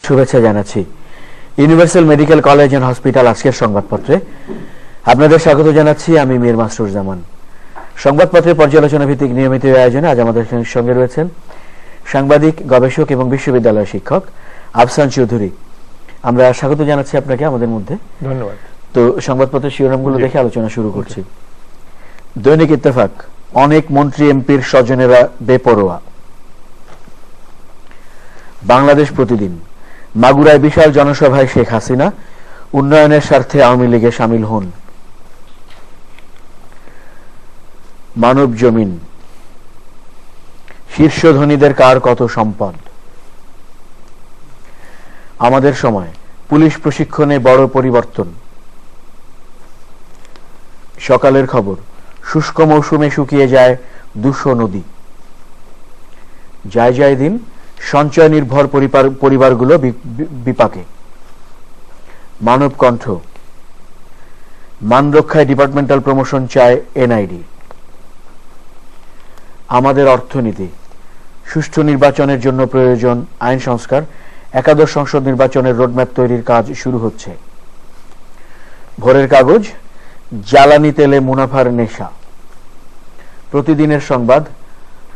শুভেচ্ছা জানাচ্ছি। Universal medical college and hospital আজকের সংবাদপত্রে আপনাদের স্বাগত জানাচ্ছি। আমি মীর মাসরুর জামান। সংবাদপত্রের পর্যালোচনা ভিত্তিক নিয়মিত আয়োজনে আজ আমাদের সঙ্গে রয়েছেন সাংবাদিক, গবেষক এবং বিশ্ববিদ্যালয়ের শিক্ষক আফসান চৌধুরী। আমরা স্বাগত জানাচ্ছি আপনাকে আমাদের মধ্যে। ধন্যবাদ। তো সংবাদপত্রের শিরোনামগুলো দেখে আলোচনা শুরু করছি। দৈনিক ইত্তেফাক, অনেক মন্ত্রী এমপির স্বজনেরা বেপরোয়া। বাংলাদেশ প্রতিদিন, মাগুরায় বিশাল জনসভায় শেখ হাসিনা, উন্নয়নের স্বার্থে আওয়ামী লীগে শামিল হন। মানব জমিন, শীর্ষ ধনীদের কার কত সম্পদ। আমাদের সময়, পুলিশ প্রশিক্ষণে বড় পরিবর্তন। সকালের খবর, শুষ্ক মৌসুমে শুকিয়ে যায় 200 নদী। যায় যায় দিন, সঞ্চয় নির্ভর পরিবারগুলো বিপাকে। মানব কণ্ঠ, মান রক্ষায় ডিপার্টমেন্টাল প্রমোশন চায় এনআইডি। আমাদের অর্থনীতি, সুষ্ঠু নির্বাচনের জন্য প্রয়োজন আইন সংস্কার, একাদশ সংসদ নির্বাচনের রোডম্যাপ তৈরির কাজ শুরু হচ্ছে। ভোরের কাগজ, জ্বালানি তেলে মুনাফার নেশা। প্রতিদিনের সংবাদ,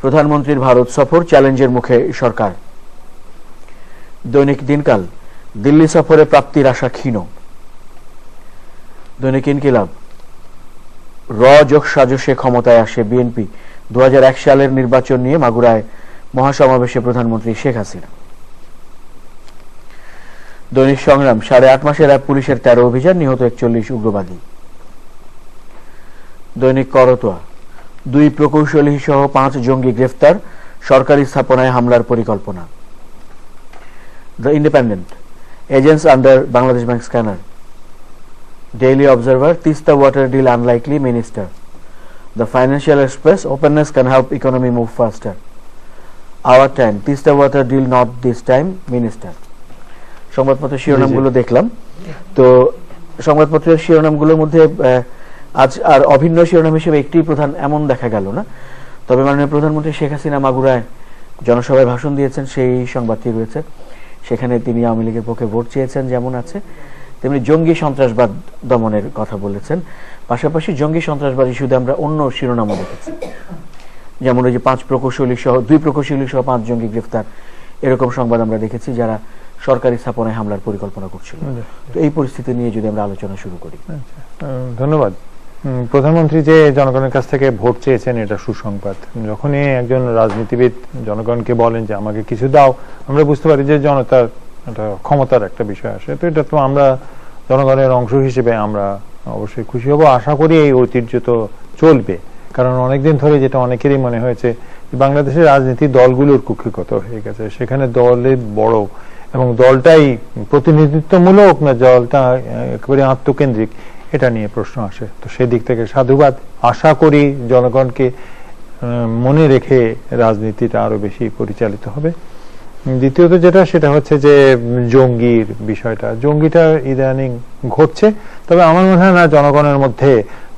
প্রধানমন্ত্রীর ভারত সফর, চ্যালেঞ্জের মুখে সরকার। দৈনিক দিনকাল, দিল্লি সফরে প্রাপ্তির আশা ক্ষীণ। দৈনিক ইনকিলাব, যোগ সাজসে ক্ষমতায় আসে বিএনপি, 2001 সালের নির্বাচন নিয়ে মাগুরায় মহাসমাবেশে প্রধানমন্ত্রী শেখ হাসিনা। দৈনিক সংগ্রাম, 8.5 মাসের র্যাব পুলিশের 13 অভিযান, নিহত 41 উগ্রবাদী। দৈনিক করতোয়া, 2 প্রকৌশলী সহ 5 জঙ্গি গ্রেফতার, সরকারি স্থাপনায় হামলার পরিকল্পনা। The independent, agents under Bangladesh bank scanner. Daily observer, Teesta water deal unlikely, minister. The financial express, openness can help economy move faster. Our time, Teesta water deal not this time, minister. সংবাদপত্রের শিরোনামগুলো দেখলাম। তো সংবাদপত্রের শিরোনামগুলোর মধ্যে আজ আর অভিন্ন শিরোনাম হিসেবে একটি প্রধান এমন দেখা গেল না, তবে মাননীয় প্রধানমন্ত্রী শেখ হাসিনা মাগুরায় জনসভায় ভাষণ দিয়েছেন, সেই সংবাদটি রয়েছে। সেখানে তিনি আওয়ামী লীগের পক্ষে ভোট চেয়েছেন যেমন আছে, তেমনি জঙ্গি সন্ত্রাসবাদ দমনের কথা বলেছেন। পাশাপাশি জঙ্গি সন্ত্রাসবাদ ইস্যুতে আমরা অন্য শিরোনামও দেখেছি, যেমন ওই যে 2 প্রকৌশলী সহ 5 জঙ্গি গ্রেফতার, এরকম সংবাদ আমরা দেখেছি যারা সরকারি স্থাপনায় হামলার পরিকল্পনা করছিল। তো এই পরিস্থিতি নিয়ে যদি আমরা আলোচনা শুরু করি। ধন্যবাদ। প্রধানমন্ত্রী যে জনগণের কাছ থেকে ভোট চেয়েছেন, এটা সুসংবাদ। যখনই একজন রাজনীতিবিদ জনগণকে বলেন যে আমাকে কিছু দাও, আমরা বুঝতে পারি যে জনতার একটা ক্ষমতার একটা বিষয় আসে। তো এটা তো আমরা জনগণের অংশ হিসেবে আমরা অবশ্যই খুশি হব। আশা করি এই ঐতিহ্য তো চলবে, কারণ অনেকদিন ধরে যেটা অনেকেরই মনে হয়েছে বাংলাদেশের রাজনীতি দলগুলোর কুক্ষিগত হয়ে গেছে। সেখানে দলের বড় এবং দলটাই প্রতিনিধিত্বমূলক না দলটা একেবারে আত্মকেন্দ্রিক, এটা নিয়ে প্রশ্ন আসে। তো সেই দিক থেকে সাধুবাদ। আশা করি জনগণকে মনে রেখে রাজনীতিটা আরো বেশি পরিচালিত হবে। দ্বিতীয়ত যেটা, সেটা হচ্ছে যে জঙ্গির বিষয়টা। জঙ্গিটা ইদানিং ঘটছে, তবে আমার মনে হয় না জনগণের মধ্যে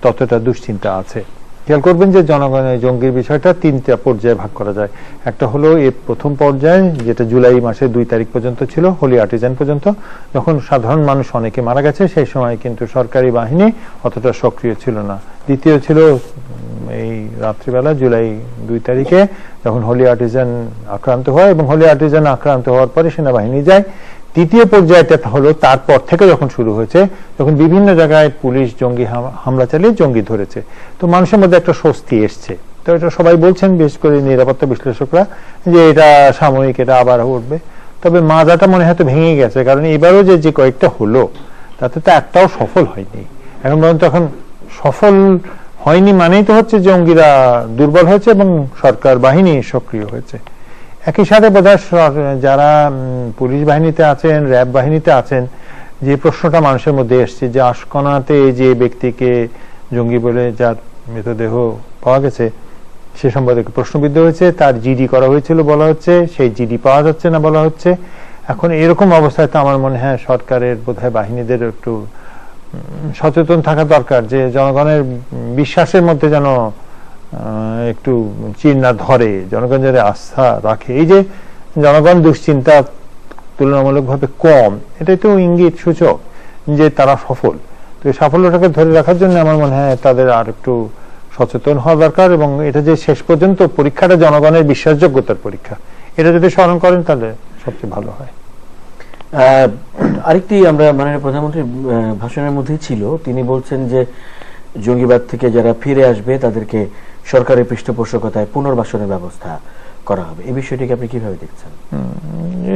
ততটা দুশ্চিন্তা আছে। খেয়াল করবেন যে জনগণের জঙ্গির বিষয়টা 3টা পর্যায়ে ভাগ করা যায়। একটা হলো এই প্রথম পর্যায়ে, যেটা জুলাই মাসের 2 তারিখ পর্যন্ত ছিল, হোলি আর্টিজান পর্যন্ত, যখন সাধারণ মানুষ অনেকে মারা গেছে, সেই সময় কিন্তু সরকারি বাহিনী অতটা সক্রিয় ছিল না। দ্বিতীয় ছিল এই রাত্রিবেলা জুলাই 2 তারিখে যখন হোলি আর্টিজান আক্রান্ত হয়, এবং হোলি আর্টিজান আক্রান্ত হওয়ার পরে সেনাবাহিনী যায়। তৃতীয় পর্যায়টা হলো তারপর থেকে যখন শুরু হয়েছে, যখন বিভিন্ন জায়গায় পুলিশ জঙ্গি হামলা চালিয়ে জঙ্গি ধরেছে। তো মানুষের মধ্যে একটা স্বস্তি এসছে। তো এটা সবাই বলছেন, বিশেষ করে নিরাপত্তা বিশ্লেষকরা, যে এটা সাময়িক, এটা আবার উঠবে। তবে মাজাটা মনে হয়তো ভেঙে গেছে, কারণ এবারও যে কয়েকটা হলো তাতে তো একটাও সফল হয়নি। এখন পর্যন্ত এখন সফল হয়নি মানেই তো হচ্ছে জঙ্গিরা দুর্বল হয়েছে এবং সরকার বাহিনী সক্রিয় হয়েছে। একই সাথে বোধহয় যারা পুলিশ বাহিনীতে আছেন, র্যাব বাহিনীতে আছেন, যে প্রশ্নটা মানুষের মধ্যে এসছে যে আশকোনাতে যে ব্যক্তিকে জঙ্গি বলে যার মৃতদেহ পাওয়া গেছে, সে সম্পর্কে প্রশ্নবিদ্ধ হয়েছে। তার জিডি করা হয়েছিল বলা হচ্ছে, সেই জিডি পাওয়া যাচ্ছে না বলা হচ্ছে। এখন এরকম অবস্থায় তো আমার মনে হয় সরকারের বোধহয় বাহিনীদের একটু সচেতন থাকা দরকার, যে জনগণের বিশ্বাসের মধ্যে যেন একটু চিন্তা ধরে, জনগণ যাতে আস্থা রাখে। এই যে জনগণ দুশ্চিন্তা তুলনামূলকভাবে কম, এটাই তো ইঙ্গিত সূচক যে তারা সফল। তো এই সাফল্যটাকে ধরে রাখার জন্য আমার মনে হয় তাদের আর একটু সচেতন হওয়া দরকার, এবং এটা যে শেষ পর্যন্ত পরীক্ষাটা জনগণের বিশ্বাসযোগ্যতার পরীক্ষা, এটা যদি স্মরণ করেন তাহলে সবচেয়ে ভালো হয়। আরেকটি আমরা মাননীয় প্রধানমন্ত্রীর ভাষণের মধ্যেই ছিল, তিনি বলছেন যে জঙ্গিবাদ থেকে যারা ফিরে আসবে তাদেরকে সরকারের পৃষ্ঠপোষকতায় পুনর্বাসনের ব্যবস্থা করা হবে। এই বিষয়টিকে আপনি কিভাবে দেখছেন?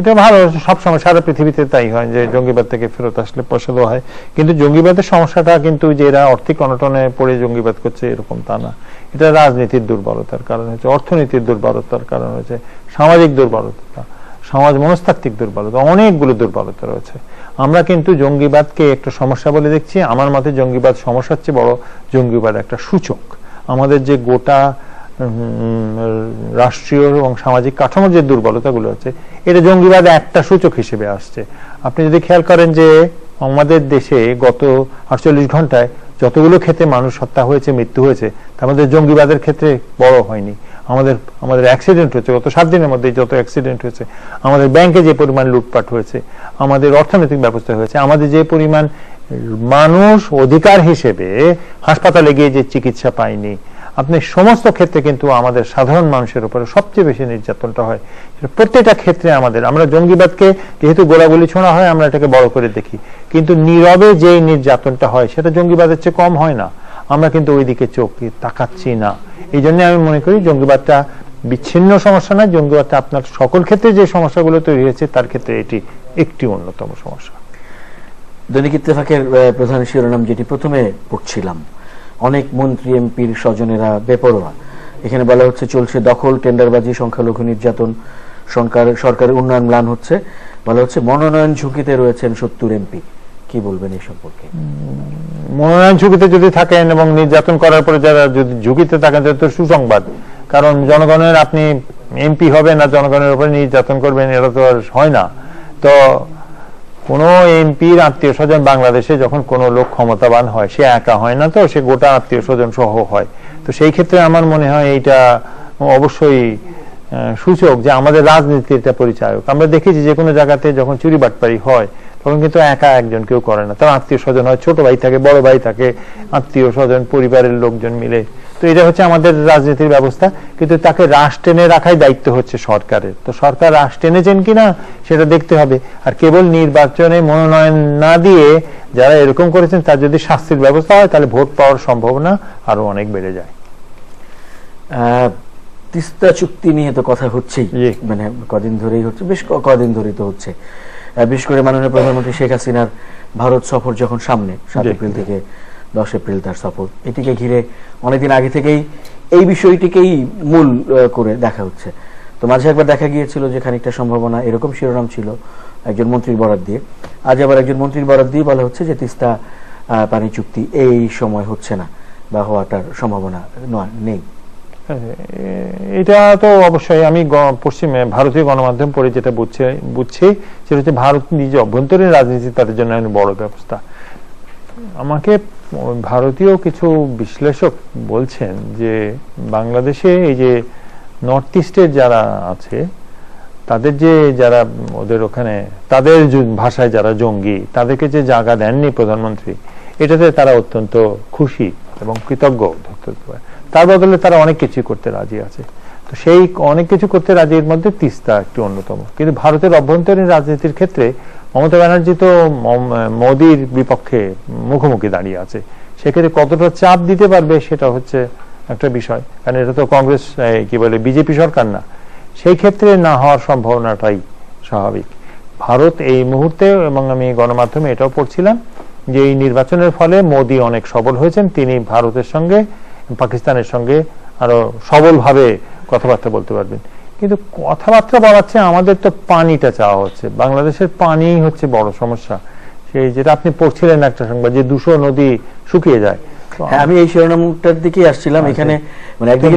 এটা ভালো, সবসময় সারা পৃথিবীতে তাই হয় যে জঙ্গিবাদ থেকে ফেরত আসলে পয়সা দেওয়া হয়, কিন্তু জঙ্গিবাদের সমস্যাটা কিন্তু যে এরা আর্থিক অনটনে পড়ে জঙ্গিবাদ করছে এরকম তা না। এটা রাজনীতির দুর্বলতার কারণ হচ্ছে, অর্থনীতির দুর্বলতার কারণ হচ্ছে, সামাজিক দুর্বলতা, সমাজ মনস্তাত্ত্বিক দুর্বলতা, অনেকগুলো দুর্বলতা রয়েছে। আমরা কিন্তু জঙ্গিবাদকে একটা সমস্যা বলে দেখছি। আমার মতে জঙ্গিবাদ সমস্যার চেয়ে বড়, জঙ্গিবাদ একটা সূচক। আমাদের যে গোটা রাষ্ট্রীয় এবং সামাজিক কাঠামোর যে দুর্বলতাগুলো আছে, এটা জঙ্গিবাদ একটা সূচক হিসেবে আসছে। আপনি যদি খেয়াল করেন যে আমাদের দেশে গত 48 ঘন্টায় যতগুলো ক্ষেত্রে মানুষ হত্যা হয়েছে, মৃত্যু হয়েছে, তার মধ্যে জঙ্গিবাদের ক্ষেত্রে বড় হয়নি। আমাদের অ্যাক্সিডেন্ট হয়েছে, গত 7 দিনের মধ্যে যত অ্যাক্সিডেন্ট হয়েছে, আমাদের ব্যাংকে যে পরিমাণ লুটপাট হয়েছে, আমাদের অর্থনৈতিক ব্যবস্থা হয়েছে, আমাদের যে পরিমাণ মানুষ অধিকার হিসেবে হাসপাতালে গিয়ে যে চিকিৎসা পায়নি, আপনি সমস্ত ক্ষেত্রে কিন্তু আমাদের সাধারণ মানুষের উপরে সবচেয়ে বেশি নির্যাতনটা হয়। প্রত্যেকটা ক্ষেত্রে আমরা জঙ্গিবাদকে যেহেতু গোলাগুলি ছোঁড়া হয়, আমরা এটাকে বড় করে দেখি, কিন্তু নীরবে যে নির্যাতনটা হয় সেটা জঙ্গিবাদের চেয়ে কম হয় না। আমরা কিন্তু ওই দিকে চোখ তাকাচ্ছি না। এই জন্য আমি মনে করি জঙ্গিবাদটা বিচ্ছিন্ন সমস্যা না, জঙ্গিবাদটা আপনার সকল ক্ষেত্রে যে সমস্যাগুলো তৈরি হয়েছে তার ক্ষেত্রে এটি একটি অন্যতম সমস্যা। দৈনিক ইত্তেফাকের প্রধান শিরোনাম যেটি প্রথমে পড়ছিলাম, অনেক মন্ত্রী এমপির স্বজনেরা বেপরোয়া। এখানে বলা হচ্ছে চলছে দখল, টেন্ডারবাজি, সংখ্যালঘু নির্যাতন, সরকারের উন্নয়ন ম্লান হচ্ছে। বলা হচ্ছে মনোনয়ন ঝুঁকিতে রয়েছেন 70 এমপি। কি বলবেন এই সম্পর্কে? মনোনয়ন ঝুঁকিতে যদি থাকেন এবং নির্যাতন করার পরে যারা যদি ঝুঁকিতে থাকেন তাহলে তো সুসংবাদ, কারণ জনগণের আপনি এমপি হবেন আর জনগণের উপরে নির্যাতন করবেন, এটা তো আর হয় না। তো কোন এমপির আত্মীয় স্বজন বাংলাদেশে যখন কোন লোক ক্ষমতাবান হয়, সে একা হয় না, তো সে গোটা আত্মীয় স্বজন সহ হয়। তো সেই ক্ষেত্রে আমার মনে হয় এইটা অবশ্যই সূচক যে আমাদের রাজনীতির একটা পরিচায়ক। আমরা দেখেছি যে কোনো জায়গাতে যখন চুরি বাটপারি হয় তখন কিন্তু একা একজন কেউ করে না, তার আত্মীয় স্বজন হয়, ছোট ভাই থাকে, বড় ভাই থাকে, আত্মীয় স্বজন, পরিবারের লোকজন মিলে। তো এটা হচ্ছে আমাদের রাজনীতির ব্যবস্থা, কিন্তু তাকে রাশ টেনে রাখাই দায়িত্ব হচ্ছে সরকারের। তো সরকার রাশ টেনেছেন কিনা সেটা দেখতে হবে। আর কেবল নির্বাচনে মনোনয়ন না দিয়ে যারা এরকম করেছেন তার যদি শাস্তির ব্যবস্থা হয় তাহলে ভোট পাওয়ার সম্ভাবনা আরো অনেক বেড়ে যায়। তিস্তা চুক্তি নিয়ে তো কথা হচ্ছেই, মানে কদিন ধরেই হচ্ছে, বেশ কদিন ধরেই তো হচ্ছে। বিশেষ করে মাননীয় প্রধানমন্ত্রী শেখ হাসিনার ভারত সফর যখন সামনে, 7 এপ্রিল থেকে 10 এপ্রিল তার সফর, এটিকে ঘিরে অনেকদিন আগে থেকেই এই বিষয়টিকেই মূল করে দেখা হচ্ছে। তো মাঝে একবার দেখা গিয়েছিল যে খানিকটা সম্ভাবনা, এরকম শিরোনাম ছিল একজন মন্ত্রীর বরাত দিয়ে। আজ আবার একজন মন্ত্রীর বরাত দিয়ে বলা হচ্ছে যে তিস্তা পানি চুক্তি এই সময় হচ্ছে না বা হওয়াটার সম্ভাবনা নেই। এটা তো অবশ্যই আমি পশ্চিমে ভারতীয় গণমাধ্যম পড়ে যেটা বুঝছি সেটা হচ্ছে ভারত নিজে অভ্যন্তরীণ রাজনীতি তাদের জন্য বড় ব্যবস্থা। আমাকে ভারতীয় কিছু বিশ্লেষক বলছেন যে বাংলাদেশে এই যে নর্থ ইস্টের যারা আছে তাদের যারা ওদের ওখানে তাদের ভাষায় যারা জঙ্গি, তাদেরকে যে জায়গা দেননি প্রধানমন্ত্রী, এটাতে তারা অত্যন্ত খুশি এবং কৃতজ্ঞ ধরতে পারে। তার বদলে তারা অনেক কিছু করতে রাজি আছে। তো সেই অনেক কিছু করতে রাজির মধ্যে তিস্তা একটি অন্যতম। কিন্তু ভারতের অভ্যন্তরীণ রাজনীতির ক্ষেত্রে মমতা ব্যানার্জি তো মোদির বিপক্ষে মুখোমুখি দাঁড়িয়ে আছে, সেক্ষেত্রে কতটা চাপ দিতে পারবে সেটা হচ্ছে একটা বিষয়, কারণ এটা তো কংগ্রেস কি বলে বিজেপি সরকার না। সেই ক্ষেত্রে না হওয়ার সম্ভাবনাটাই স্বাভাবিক। ভারত এই মুহূর্তে, এবং আমি গণমাধ্যমে এটাও পড়ছিলাম যে এই নির্বাচনের ফলে মোদি অনেক সবল হয়েছেন, তিনি ভারতের সঙ্গে পাকিস্তানের সঙ্গে আরো সবলভাবে কথাবার্তা বলতে পারবেন। কিন্তু কথাবার্তা বলাচ্ছে, আমাদের তো পানিটা চাওয়া হচ্ছে, বাংলাদেশের পানি হচ্ছে বড় সমস্যা। সেই যেটা আপনি পড়ছিলেন একটা সংবাদ যে 200 নদী শুকিয়ে যায়। আমি এই শিরোনামটার দিকে আসছিলাম। এখানে মানে একদিকে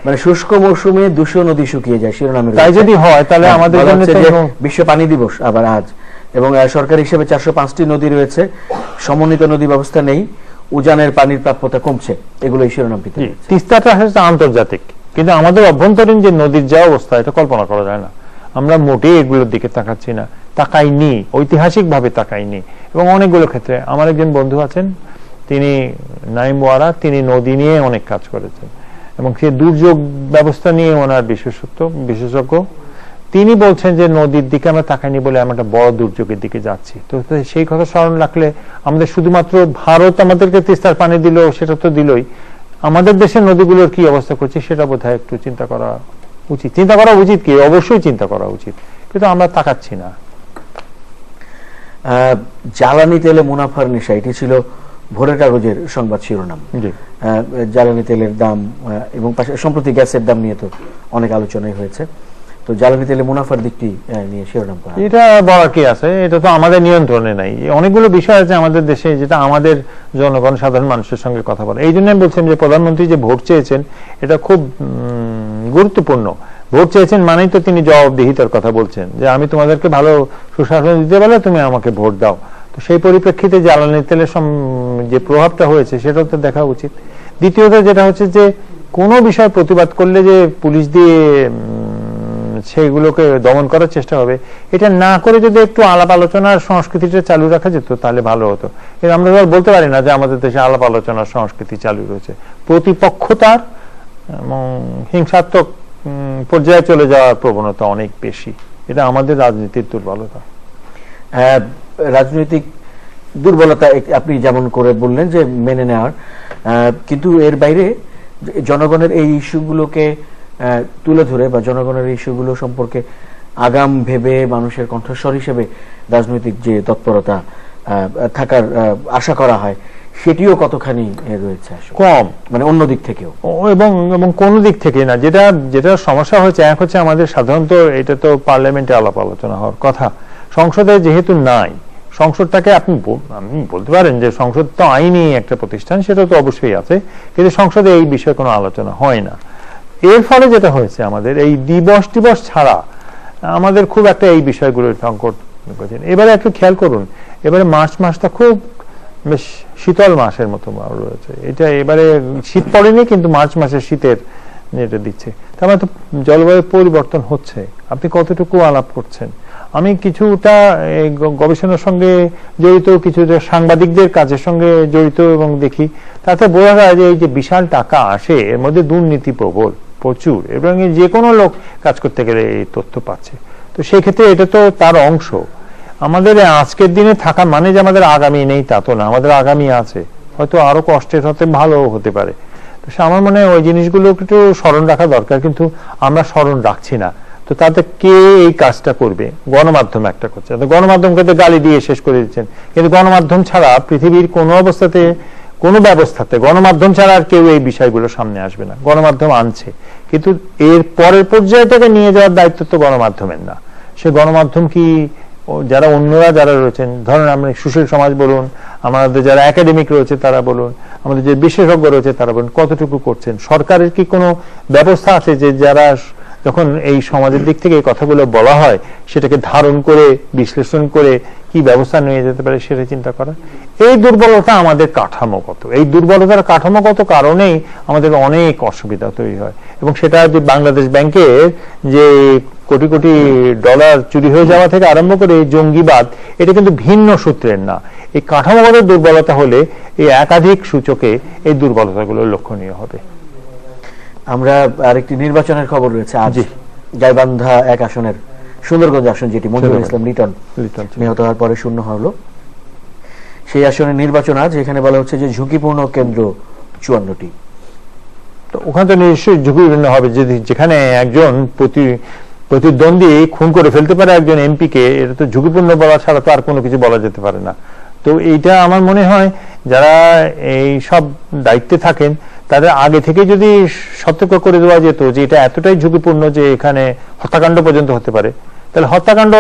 মানে শুষ্ক মৌসুমে 200 নদী শুকিয়ে যায় শিরোনামে। তাই যদি হয় তাহলে আমাদের বিশ্ব পানি দিবস আবার আজ, এবং সরকারি হিসেবে 405টি নদী রয়েছে, সমন্বিত নদী ব্যবস্থা নেই, উজানের পানির প্রাপ্যতা কমছে, এগুলো এই শিরোনামটিতে। তিস্তাটা হচ্ছে আন্তর্জাতিক, কিন্তু আমাদের অভ্যন্তরীণ যে নদীর যা অবস্থা এটা কল্পনা করা যায় না। আমরা মোটেই এগুলোর দিকে তাকাচ্ছি না, তাকাইনি, ঐতিহাসিকভাবে তাকাইনি। এবং অনেকগুলো ক্ষেত্রে আমার একজন বন্ধু আছেন, তিনি নাইম ওয়ারা, তিনি নদী নিয়ে অনেক কাজ করেছেন এবং সে দুর্যোগ ব্যবস্থা নিয়ে ওনার বিশেষজ্ঞ। তিনি বলছেন যে নদীর দিকে আমরা তাকাইনি বলে আমরা একটা বড় দুর্যোগের দিকে যাচ্ছি। তো সেই কথা স্মরণ রাখলে আমাদের শুধুমাত্র ভারত আমাদেরকে তিস্তার পানি দিল, সেটা তো দিলই, আমাদের দেশের নদীগুলোর কি অবস্থা করছে সেটা বোধহয় একটু চিন্তা করা উচিত। চিন্তা করা উচিত কি, অবশ্যই চিন্তা করা উচিত, কিন্তু আমরা তাকাচ্ছি না। জ্বালানি তেলে মুনাফার নেশা, এটি ছিল ভোরের কাগজের সংবাদ শিরোনাম। জ্বালানি তেলের দাম এবং সম্প্রতি গ্যাসের দাম নিয়ে তো অনেক আলোচনাই হয়েছে। তো জ্বালানি তেলে মুনাফার দিকটি নিয়ে শিরোনাম করা, এটা বলার কি আছে, এটা তো আমাদের নিয়ন্ত্রণে নাই। অনেকগুলো বিষয় আছে আমাদের দেশে যেটা আমাদের জনগণ, সাধারণ মানুষের সঙ্গে কথা বলে। এই জন্য আমি বলছিলাম যে প্রধানমন্ত্রী যে ভোট চেয়েছেন এটা খুব গুরুত্বপূর্ণ। ভোট চেয়েছেন মানেই তো তিনি জবাবদিহিতার কথা বলছেন, যে আমি তোমাদেরকে ভালো সুশাসন দিতে পারলে তুমি আমাকে ভোট দাও। তো সেই পরিপ্রেক্ষিতে জ্বালানি তেলের যে প্রভাবটা হয়েছে সেটাও তো দেখা উচিত। দ্বিতীয়ত যেটা হচ্ছে যে কোনো বিষয় প্রতিবাদ করলে যে পুলিশ দিয়ে সেগুলোকে দমন করার চেষ্টা হবে, এটা না করে যদি একটু আলাপ আলোচনার সংস্কৃতিটা চালু রাখা যেত তাহলে ভালো হতো। আমরা বলতে পারি না যে আমাদের দেশে আলাপ আলোচনার সংস্কৃতি চালু রয়েছে। প্রতিপক্ষতার এবং হিংসাত্মক পর্যায়ে চলে যাওয়ার প্রবণতা অনেক বেশি। এটা আমাদের রাজনীতির দুর্বলতা। রাজনৈতিক দুর্বলতা আপনি যেমন করে বললেন যে মেনে নেওয়ার, কিন্তু এর বাইরে জনগণের এই ইস্যুগুলোকে তুলে ধরে বা জনগণের ইস্যুগুলো সম্পর্কে আগাম ভেবে মানুষের কণ্ঠস্বর হিসেবে রাজনৈতিক যে তৎপরতা থাকার আশা করা হয়, সেটিও কতখানি রয়েছে? কম, মানে অন্য দিক থেকেও এবং কোন দিক থেকে না। যেটা সমস্যা হয়েছে, এক হচ্ছে আমাদের সাধারণত এটা তো পার্লামেন্টে আলাপ আলোচনা হওয়ার কথা, সংসদে যেহেতু নাই, সংসদটাকে আপনি বলতে পারেন যে সংসদ তো আইনি একটা প্রতিষ্ঠান, সেটা তো অবশ্যই আছে, কিন্তু সংসদে এই বিষয়ে কোনো আলোচনা হয় না। এর ফলে যেটা হয়েছে, আমাদের এই দিবস ছাড়া আমাদের খুব একটা এই বিষয়গুলোর সংকট। এবারে একটু খেয়াল করুন, এবারে মার্চ মাসটা খুব বেশ শীতল মাসের মতো রয়েছে। এটা এবারে শীত পড়েনি, কিন্তু মার্চ মাসের শীতের যেটা দিচ্ছে, তার মানে তো জলবায়ু পরিবর্তন হচ্ছে। আপনি কতটুকু আলাপ করছেন? আমি কিছুটা গবেষণার সঙ্গে জড়িত, কিছুটা সাংবাদিকদের কাজের সঙ্গে জড়িত এবং দেখি, তাতে বোঝা যায় যে এই যে বিশাল টাকা আসে, এর মধ্যে দুর্নীতি প্রচুর, এবং যে কোনো লোক কাজ করতে গেলে এই তথ্য পাচ্ছে। তো সেই ক্ষেত্রে এটা তো তার অংশ। আমাদের আজকের দিনে থাকা মানে যে আমাদের আগামী নেই তা তো না, আমাদের আগামী আছে, হয়তো আরো কষ্টের হতে ভালো হতে পারে। তো আমার মনে হয় ওই জিনিসগুলো একটু স্মরণ রাখা দরকার, কিন্তু আমরা স্মরণ রাখছি না। তো তাতে কে এই কাজটা করবে? গণমাধ্যম একটা করছে, গণমাধ্যমকে তো গালি দিয়ে শেষ করে দিচ্ছেন, কিন্তু গণমাধ্যম ছাড়া পৃথিবীর কোনো অবস্থাতে, কোনো ব্যবস্থাতে গণমাধ্যম ছাড়া আর কেউ এই বিষয়গুলো সামনে আসবে না। গণমাধ্যম আনছে, কিন্তু এর পরের পর্যায়টাকে নিয়ে যাওয়ার দায়িত্ব তো গণমাধ্যমের না। সে গণমাধ্যম কি যারা অন্যরা যারা রয়েছেন, ধরেন আমরা সুশীল সমাজ বলুন, আমাদের যারা একাডেমিক রয়েছে তারা বলুন, আমাদের যে বিশেষজ্ঞ রয়েছে তারা বলুন, কতটুকু করছেন? সরকারের কি কোনো ব্যবস্থা আছে যে যারা যখন এই সমাজের দিক থেকে এই কথাগুলো বলা হয় সেটাকে ধারণ করে বিশ্লেষণ করে কি ব্যবস্থা নিয়ে যেতে পারে সেটা চিন্তা করা? এই দুর্বলতা আমাদের কাঠামোগত, এই দুর্বলতার কাঠামোগত কারণেই আমাদের অনেক অসুবিধা তৈরি হয়। এবং সেটা যে বাংলাদেশ ব্যাংকের যে কোটি কোটি ডলার চুরি হয়ে যাওয়া থেকে আরম্ভ করে এই জঙ্গিবাদ, এটা কিন্তু ভিন্ন সূত্রের না। এই কাঠামোগত দুর্বলতা হলে এই একাধিক সূচকে এই দুর্বলতাগুলো লক্ষণীয় হবে। আমরা আরেকটি নির্বাচনের খবর রয়েছে আজ। গাইবান্ধা 1 আসনের সুন্দরগঞ্জ আসন, যেটি মঞ্জুরুল ইসলাম লিটন নিহত হওয়ার পরে শূন্য হলো, সেই আসনের নির্বাচন আজ। এখানে বলা হচ্ছে যে ঝুঁকিপূর্ণ কেন্দ্র 54টি। তো ওখানে তো নিশ্চয়ই ঝুঁকিপূর্ণ হবে, যেখানে একজন প্রতিদ্বন্দ্বী খুন করে ফেলতে পারে একজন এমপিকে, এটা তো ঝুঁকিপূর্ণ বলা ছাড়া তো আর কোনো কিছু বলা যেতে পারে না। তো এইটা আমার মনে হয় যারা এই সব দায়িত্বে থাকেন তাদের আগে থেকে যদি সতর্ক করে দেওয়া যেত যে এটা এতটাই ঝুঁকিপূর্ণ যে এখানে হত্যাকাণ্ড পর্যন্ত হতে পারে, তাহলে হত্যাকাণ্ড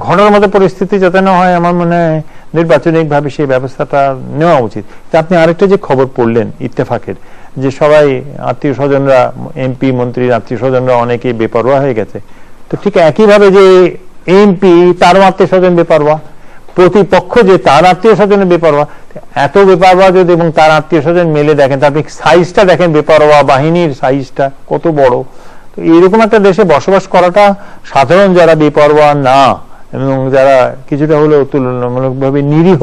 ঘটার মতো পরিস্থিতি যাতে না হয়, আমার মনে হয় নির্বাচনিকভাবে সেই ব্যবস্থাটা নেওয়া উচিত। আপনি আরেকটা যে খবর পড়লেন ইত্তেফাকের, যে সবাই আত্মীয় স্বজনরা, এমপি মন্ত্রীর আত্মীয় স্বজনরা অনেকেই বেপরোয়া হয়ে গেছে। তো ঠিক একইভাবে যে এমপি তারও আত্মীয় স্বজন বেপরোয়া, প্রতিপক্ষ যে তার আত্মীয় স্বজনের বেপরোয়া, এত বেপরোয়া যদি এবং তার আত্মীয় স্বজন মেলে দেখেন, আপনি সাইজটা দেখেন, বেপরোয়া বাহিনীর সাইজটা কত বড়। তো এরকম একটা দেশে বসবাস করাটা সাধারণ যারা বেপরোয়া না এবং যারা কিছুটা হলেও তুলনামূলকভাবে নিরীহ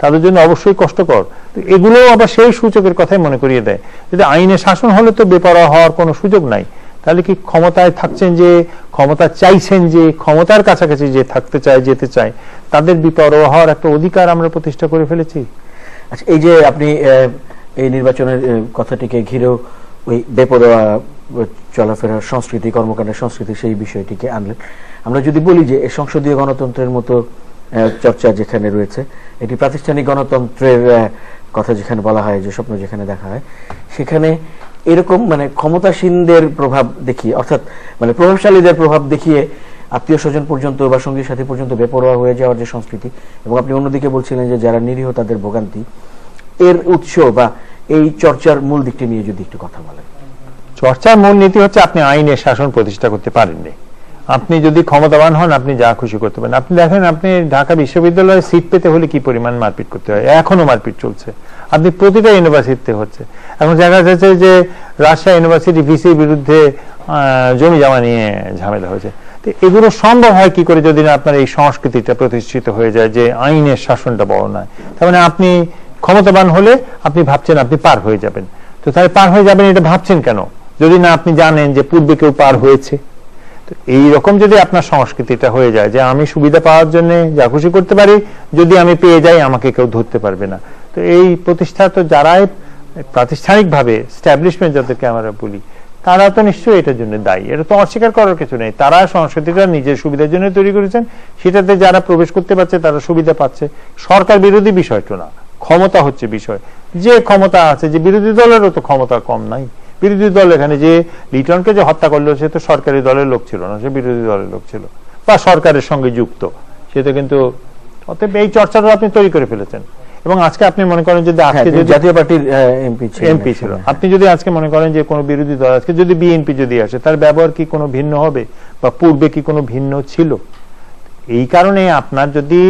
তাদের জন্য অবশ্যই কষ্টকর। তো এগুলো আবার সেই সূচকের কথাই মনে করিয়ে দেয়। যদি আইনের শাসন হলে তো বেপরোয়া হওয়ার কোনো সুযোগ নাই, তাহলে কি ক্ষমতায় থাকছেন যে, ক্ষমতা চাইছেন যে, ক্ষমতার কাছাকাছি যে থাকতে চায়, যেতে চায়, তাদের বেপরোয়া হওয়ার একটা অধিকার আমরা প্রতিষ্ঠা করে ফেলেছি। আচ্ছা, এই যে আপনি এই নির্বাচনের কথাটিকে ঘিরেও ওই বেপরোয়া চলাফেরার সংস্কৃতি, কর্মকাণ্ডের সংস্কৃতি, সেই বিষয়টিকে আনলেন। আমরা যদি বলি যে সংসদীয় গণতন্ত্রের মতো চর্চা যেখানে রয়েছে, এটি প্রাতিষ্ঠানিক গণতন্ত্রের কথা যেখানে বলা হয়, যে স্বপ্ন যেখানে দেখা হয়, সেখানে এরকম মানে ক্ষমতাসীনদের প্রভাব দেখিয়ে, অর্থাৎ মানে প্রভাবশালীদের প্রভাব দেখিয়ে আত্মীয় স্বজন পর্যন্ত বা সঙ্গী সাথী পর্যন্ত বেপরোয়া হয়ে যাওয়ার যে সংস্কৃতি, এবং আপনি অন্যদিকে বলছিলেন যে যারা নিরীহ তাদের ভোগান্তি, এর উৎস বা এই চর্চার মূল দিকটি নিয়ে যদি একটু কথা বলেন। চর্চার মূল নীতি হচ্ছে আপনি আইনের শাসন প্রতিষ্ঠা করতে পারেননি। আপনি যদি ক্ষমতাবান হন আপনি যা খুশি করতে পারেন। আপনি দেখেন আপনি ঢাকা বিশ্ববিদ্যালয়ে সিট পেতে হলে কি পরিমাণ মারপিট করতে হয়, এখনো মারপিট চলছে। আপনি প্রতিটা ইউনিভার্সিটিতে হচ্ছে। এখন দেখা যাচ্ছে যে রাজশাহী ইউনিভার্সিটি ভিসির বিরুদ্ধে জমি জমা নিয়ে ঝামেলা হয়েছে। তো এগুলো সম্ভব হয় কি করে যদি না আপনার এই সংস্কৃতিটা প্রতিষ্ঠিত হয়ে যায় যে আইনের শাসনটা বড় নয়। তার মানে আপনি ক্ষমতাবান হলে আপনি ভাবছেন আপনি পার হয়ে যাবেন। তো তাহলে পার হয়ে যাবেন এটা ভাবছেন কেন, যদি না আপনি জানেন যে পূর্বে কেউ পার হয়েছে। তো এইরকম যদি আপনার সংস্কৃতিটা হয়ে যায় যে আমি সুবিধা পাওয়ার জন্য যা খুশি করতে পারি, যদি আমি পেয়ে যাই আমাকে কেউ ধরতে পারবে না। তো এই প্রতিষ্ঠা তো যারাই প্রাতিষ্ঠানিকভাবে স্ট্যাবলিশমেন্ট যাদেরকে আমরা বলি, তারা তো নিশ্চয়ই এটার জন্য দায়ী। এটা তো অস্বীকার করার কিছু নেই। তারা সংস্কৃতিটা নিজের সুবিধার জন্য তৈরি করেছেন, সেটাতে যারা প্রবেশ করতে পারছে তারা সুবিধা পাচ্ছে। সরকার বিরোধী বিষয়টা না, ক্ষমতা হচ্ছে বিষয়। যে ক্ষমতা আছে, যে বিরোধী দলেরও তো ক্ষমতা কম নাই। বিরোধী দল এখানে যে লিটনকে যে হত্যা করলো সে তো সরকারি দলের লোক ছিল না, সে বিরোধী দলের লোক ছিল বা সরকারের সঙ্গে যুক্ত। সে তো কিন্তু অতএব এই চর্চাটা আপনি তৈরি করে ফেলেছেন। এবং আজকে আপনি মনে করেন যদি আজকে জাতীয় পার্টির এমপি ছিল, আপনি যদি আজকে মনে করেন যে কোনো বিরোধী দল আজকে যদি বিএনপি যদি আসে, তার ব্যবহার কি কোনো ভিন্ন হবে বা পূর্বে কি কোনো ভিন্ন ছিল? এই কারণে আপনার যদি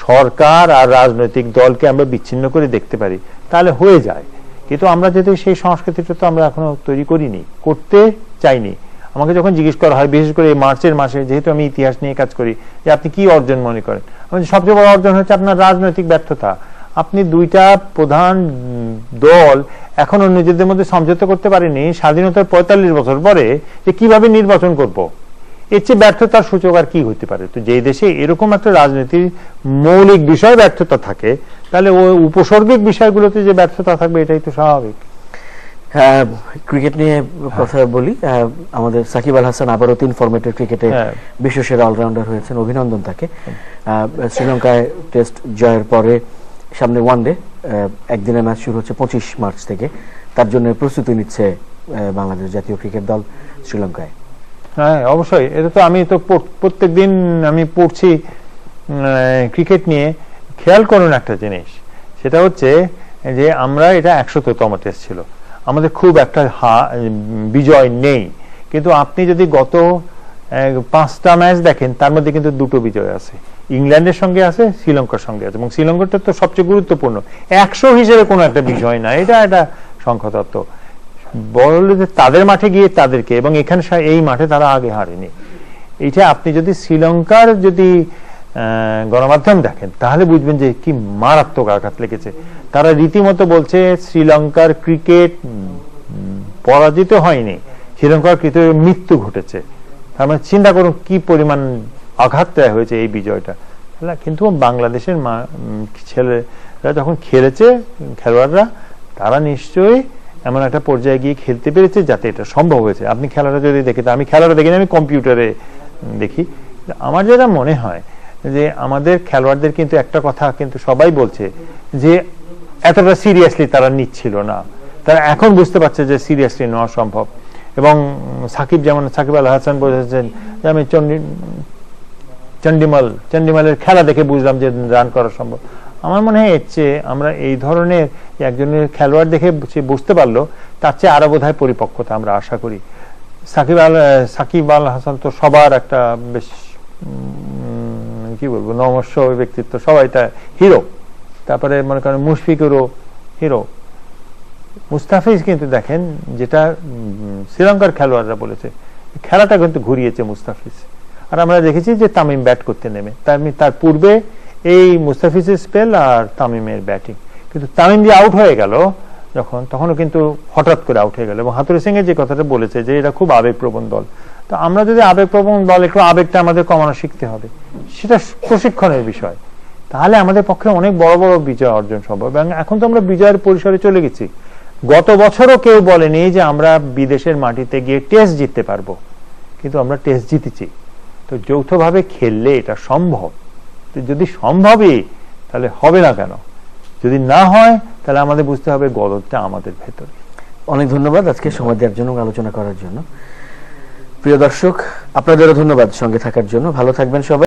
সরকার আর রাজনৈতিক দলকে আমরা বিচ্ছিন্ন করে দেখতে পারি তাহলে হয়ে যায়। কিন্তু আমরা যদি সেই সংস্কৃতিটা তো আমরা এখনো তৈরি করিনি, করতে চাইনি। আমাকে যখন জিজ্ঞেস করা হয়, বিশেষ করে এই মার্চের মাসে, যেহেতু আমি ইতিহাস নিয়ে কাজ করি, যে আপনি কি অর্জন মনে করেন, সবচেয়ে বড় অর্জন হচ্ছে আপনার রাজনৈতিক ব্যর্থতা। আপনি দুইটা প্রধান দল এখনো নিজেদের মধ্যে সমঝোতা করতে পারেনি স্বাধীনতার ৪৫ বছর পরে যে কিভাবে নির্বাচন করব। এর চেয়ে ব্যর্থতার সূচক আর কি হতে পারে? তো যে দেশে এরকম একটা রাজনীতির মৌলিক বিষয় ব্যর্থতা থাকে, তাহলে ওই উপসর্গিক বিষয়গুলোতে যে ব্যর্থতা থাকবে এটাই তো স্বাভাবিক। ক্রিকেট নিয়ে কথা বলি। আমাদের সাকিব আল হাসান আবারও ৩ ফরম্যাটের ক্রিকেটে বিশ্বসেরা অলরাউন্ডার হয়েছেন, অভিনন্দন তাকে। শ্রীলঙ্কায় টেস্ট জয়ের পরে সামনে ওয়ানডে একদিনের ম্যাচ শুরু হচ্ছে ২৫ মার্চ থেকে। তার জন্য প্রস্তুতি নিচ্ছে বাংলাদেশ জাতীয় ক্রিকেট দল শ্রীলঙ্কায়। হ্যাঁ, অবশ্যই। এটা তো আমি তো প্রত্যেক দিন আমি পড়ছি ক্রিকেট নিয়ে। খেয়াল করুন একটা জিনিস, সেটা হচ্ছে যে আমরা এটা ১০০তম টেস্ট ছিল, আমাদের খুব একটা বিজয় নেই। কিন্তু আপনি যদি গত ৫টা ম্যাচ দেখেন, তার মধ্যে কিন্তু 2টো বিজয় আছে। ইংল্যান্ডের সঙ্গে আছে, শ্রীলঙ্কার সঙ্গে আছে, এবং শ্রীলঙ্কাটা তো সবচেয়ে গুরুত্বপূর্ণ। ১০০ হিসেবে কোনো একটা বিষয় না, এটা একটা সংখ্যাতত্ত্ব। বললে যে তাদের মাঠে গিয়ে তাদেরকে, এবং এখানে এই মাঠে তারা আগে হারেনি। এইটা আপনি যদি শ্রীলঙ্কার যদি গণমাধ্যম দেখেন তাহলে বুঝবেন যে কি মারাত্মক আঘাত লেগেছে। তারা রীতিমতো বলছে শ্রীলঙ্কার ক্রিকেট পরাজিত হয়নি, শ্রীলঙ্কার ক্রিকেটে মৃত্যু ঘটেছে। তার মানে চিন্তা করুন কি পরিমাণ আঘাত দেয়া হয়েছে এই বিজয়টা। কিন্তু বাংলাদেশের ছেলেরা যখন খেলেছে, খেলোয়াড়রা, তারা নিশ্চয়ই এমন একটা পর্যায়ে গিয়ে খেলতে পেরেছে যাতে এটা সম্ভব হয়েছে। আপনি খেলাটা যদি দেখেন, আমি খেলাটা দেখিনি, আমি কম্পিউটারে দেখি। আমার যেটা মনে হয় যে আমাদের খেলোয়াড়দের কিন্তু একটা কথা কিন্তু সবাই বলছে যে এতটা সিরিয়াসলি তারা নিচ্ছিল না। তারা এখন বুঝতে পারছে যে সিরিয়াসলি নেওয়া সম্ভব। এবং সাকিব আল হাসান বলেছেন যে আমি চন্ডিমালের খেলা দেখে বুঝলাম যে রান করা সম্ভব। আমার মনে হয় এর চেয়ে আমরা এই ধরনের একজনের খেলোয়াড় দেখে বুঝতে পারলো, তার চেয়ে আরো বোধহয় পরিপক্কতা আমরা আশা করি। সাকিব আল হাসান তো সবার একটা বেশ কি বলবো নমস্য ব্যক্তিত্ব, সবাই তা হিরো। তারপরে মনে করেন মুশফিকুরও হিরো। মুস্তাফিজ কিন্তু দেখেন যেটা শ্রীলঙ্কার খেলোয়াড়রা বলেছে খেলাটা কিন্তু ঘুরিয়েছে মুস্তাফিজ। আর আমরা দেখেছি যে তামিম ব্যাট করতে নেমে, তার পূর্বে এই মুস্তাফিজের স্পেল আর তামিমের ব্যাটিং, কিন্তু তামিম যে আউট হয়ে গেল তখনও কিন্তু হঠাৎ করে আউট হয়ে গেল। এবং হাতুড়ি সিং এর যে কথাটা বলেছে যে এটা খুব আবেগপ্রবণ দল, তো আমরা যদি আবেগপ্রবণ দল, একটু আবেগটা আমাদের কমানো শিখতে হবে, সেটা প্রশিক্ষণের বিষয়, তাহলে আমাদের পক্ষে অনেক বড় বড় বিজয় অর্জন সম্ভব। এবং এখন তো আমরা বিজয়ের পরিসরে চলে গেছি। গত বছরও কেউ বলেনি যে আমরা বিদেশের মাটিতে গিয়ে টেস্ট জিততে পারবো, কিন্তু আমরা টেস্ট জিতেছি। তো যৌথভাবে খেললে এটা সম্ভব। যদি সম্ভবই, তাহলে হবে না কেন? যদি না হয়, তাহলে আমাদের বুঝতে হবে গলদটা আমাদের ভেতরে। অনেক ধন্যবাদ আজকে সময় দেওয়ার জন্য, আলোচনা করার জন্য। প্রিয় দর্শক, আপনাদেরও ধন্যবাদ সঙ্গে থাকার জন্য। ভালো থাকবেন সবাই।